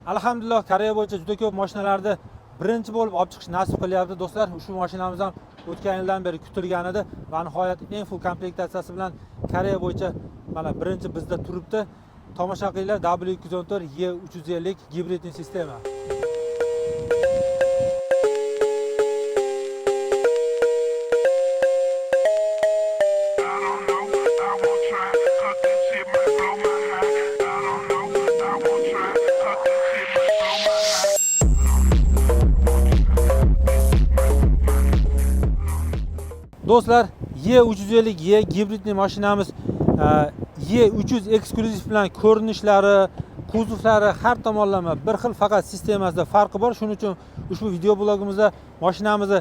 Alhamdulillah, Koreya bo'yicha juda ko'p mashinalarni birinchi bo'lib olib chiqish nasib qilyapti do'stlar. Ushbu mashinamiz ham o'tgan yildan beri kutilgan edi va nihoyat eng full komplektatsiyasi bilan Koreya bo'yicha mana birinchi bizda turibdi. Tomosha qilinglar, W214 E350 gibridli sistema. Do'stlar, E350 gibridli mashinamiz E300 eksklyuziv bilan ko'rinishlari, kuzovlari har tomonlama bir xil, faqat sistemasida farqi bor. Shuning uchun ushbu video blogimizda mashinamizni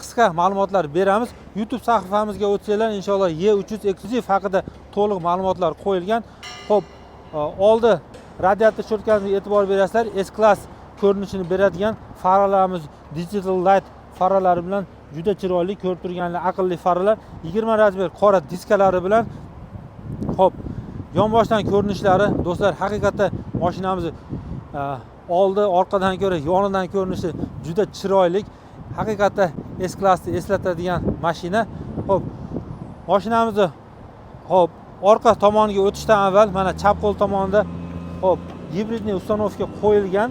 qisqa ma'lumotlar beramiz. YouTube sahifamizga o'tsanglar, inshaalloh E300 eksklyuziv haqida to'liq ma'lumotlar qo'yilgan. Xo'p, oldi radiator cho'tkasiga e'tibor berasizlar. S-Class ko'rinishini beradigan faralarimiz Digital Light faralari bilan juda chiroyli, ko'rib turganlar aqlli faralar, 20 razmer qora diskalari bilan. Xo'p, yonboshdan ko'rinishlari do'stlar, haqiqatda mashinamiz oldi orqadan ko'ra yonidan ko'rinishi juda chiroyli. Haqiqatda S-Classni eslatadigan mashina. Xo'p, mashinamizni orqa tomoniga o'tishdan avval mana chap qo'l tomonida gibridli ustanovka qo'yilgan.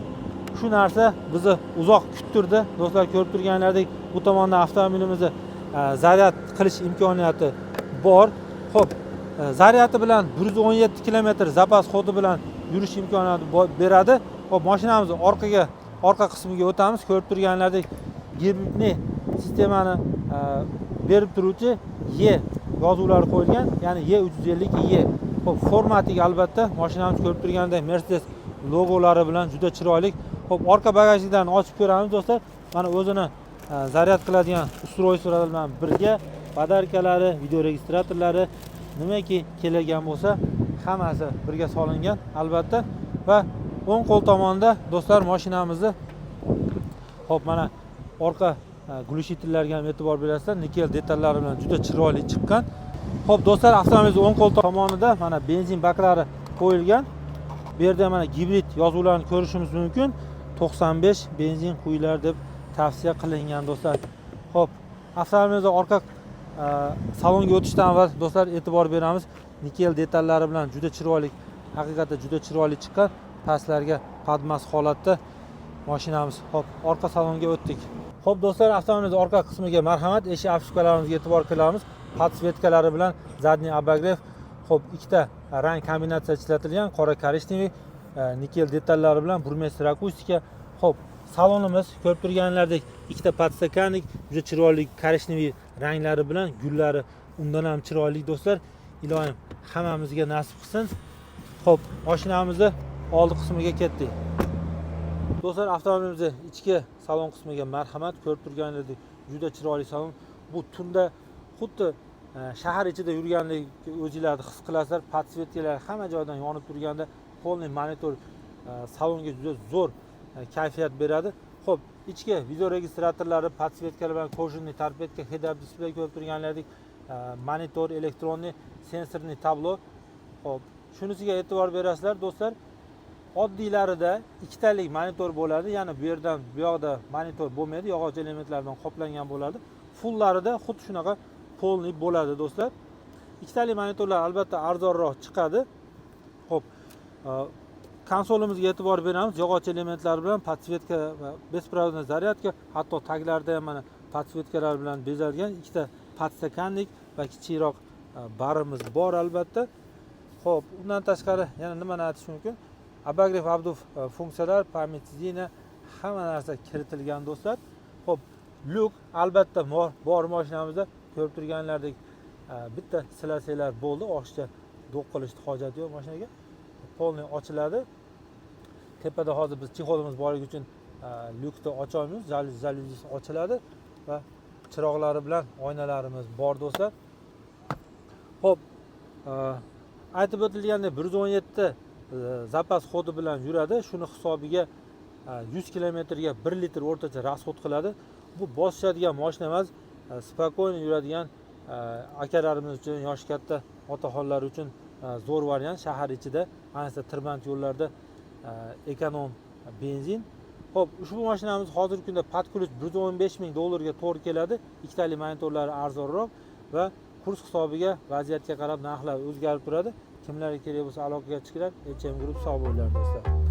Shu narsa bizni uzoq kuttirdi. Do'stlar, ko'rib turganlaridek, bu tomondan avtomobilimizni zaryad qilish imkoniyati bor. Xo'p, zaryadi bilan 117 km zapas xodi bilan yurish imkoniyati beradi. Xo'p, mashinamizni orqa qismiga o'tamiz. Ko'rib turganlaridek, gibridli sistemani berib turuvchi E yozuvlari qo'yilgan, ya'ni E350E. Xo'p, formatiga albatta mashinamiz ko'rib turgandek Mercedes logolari bilan juda chiroyli. Xo'p, orqa bagajliklarni ochib ko'ramiz do'stlar. Mana o'zini zaryad qiladigan ustroysolar bilan birga badarkalari, video registratorlari, nimaki kelgan bo'lsa, hammasi birga solingan albatta. Va o'ng qo'l tomonda do'stlar mashinamizni mana orqa glushitellarga ham e'tibor berasizlar. Nikel detallari bilan juda chiroyli chiqqan. Xo'p, do'stlar, avtomobilning o'ng qo'l tomonida mana benzin baklari qo'yilgan. Bu yerda mana gibrid yozuvlarini ko'rishimiz mumkin. 95 benzin quyular deb tavsiya qilingan do'stlar. Xo'p, avtomobilimizni orqa salonga o'tishdan avval do'stlar e'tibor beramiz. Nikel detallari bilan juda chiroyli, haqiqatda juda chiroyli chiqqan. Pastlarga padmas holatda mashinamiz. Xo'p, orqa salonga o'tdik. Xo'p do'stlar, avtomobilimiz orqa qismiga marhamat, eshik afishkalarimizga e'tibor qilamiz. Podsvetkalari bilan zadniy obogrev. Xo'p, ikkita rang kombinatsiya ishlatilgan, qora korishneviy, nikel detallari bilan burmestr akustika. Xo'p, salonimiz ko'rib turganlaridek ikkita podstakanlik, juda chiroyli korishneviy ranglari bilan, gullari undan ham chiroyli do'stlar. Ilohim hammamizga nasib qilsin. Xo'p, mashinamizni oldi qismiga ketdik. Do'stlar, avtomobilimizni ichki salon qismiga marhamat, ko'rib turganlaridek juda chiroyli salon. Bu tunda xuddi shahar ichida yurgandek o'zingizlarni his qilasizlar. Podsvetkalar hamma joydan yonib turganda, polniy monitor salonga juda zo'r kayfiyat beradi. Xo'p, ichki video registratorlari, podsvetkalar bilan ko'rshinli torpedka, head-up display ko'rib turganlaridek monitor, elektronli sensorli tablo. Xo'p, shunisiga e'tibor berasizlar do'stlar. Oddiylarida ikkitalik monitor bo'ladi, ya'ni bu yerdan bu yoqda monitor bo'lmaydi, yog'och elementlardan qoplangan bo'ladi. Fulllarida xuddi shunaqa polniy bo'ladi do'stlar. Ikkitalik monitorlar albatta arzonroq chiqadi. Xo'p, konsolimizga e'tibor beramiz. Yog'och elementlar bilan podsvetka va besprovodniy zaryadka, hatto taglarda ham mana podsvetkalar bilan bezalgan ikkita podstakanlik va kichikroq barimiz bor albatta. Xo'p, undan tashqari yana nimani aytish mumkin? Obogrev abduf funksiyalar, pamyat zina, hamma narsa kiritilgan do'stlar. Xo'p, lyuk albatta bor mashinamizda. Ko'rib turganlaridek bitta silasanglar bo'ldi, oshcha do'q qilishni hojati yo'q mashinaga. Polniy ochiladi. Tepada hozir biz chexolimiz borligi uchun lyukni ochamiz, jalyuzi ochiladi va chiroqlari bilan oynalarimiz bor do'stlar. Xo'p, aytib o'tilgandek 117 zapas xodi bilan yuradi. Shuni hisobiga 100 kilometrga 1 litr o'rtacha rasxod qiladi. Bu bosishadigan mashina emas, spokойно yuradigan akalarimiz uchun, yoshi katta otaxonlar uchun zo'r variant. Shahar ichida, ayniqsa tirband yo'llarda ekonom benzin. Xo'p, ushbu mashinamiz hozirgi kunda podkulch $115,000 ga to'g'ri keladi. Ikkitali monitorlari arzonroq va kurs hisobiga vaziyatga qarab narxlar o'zgarib turadi. Kimlarga kerak bo'lsa aloqaga chiqinglar. HM Group sog' bo'linglar do'stlar.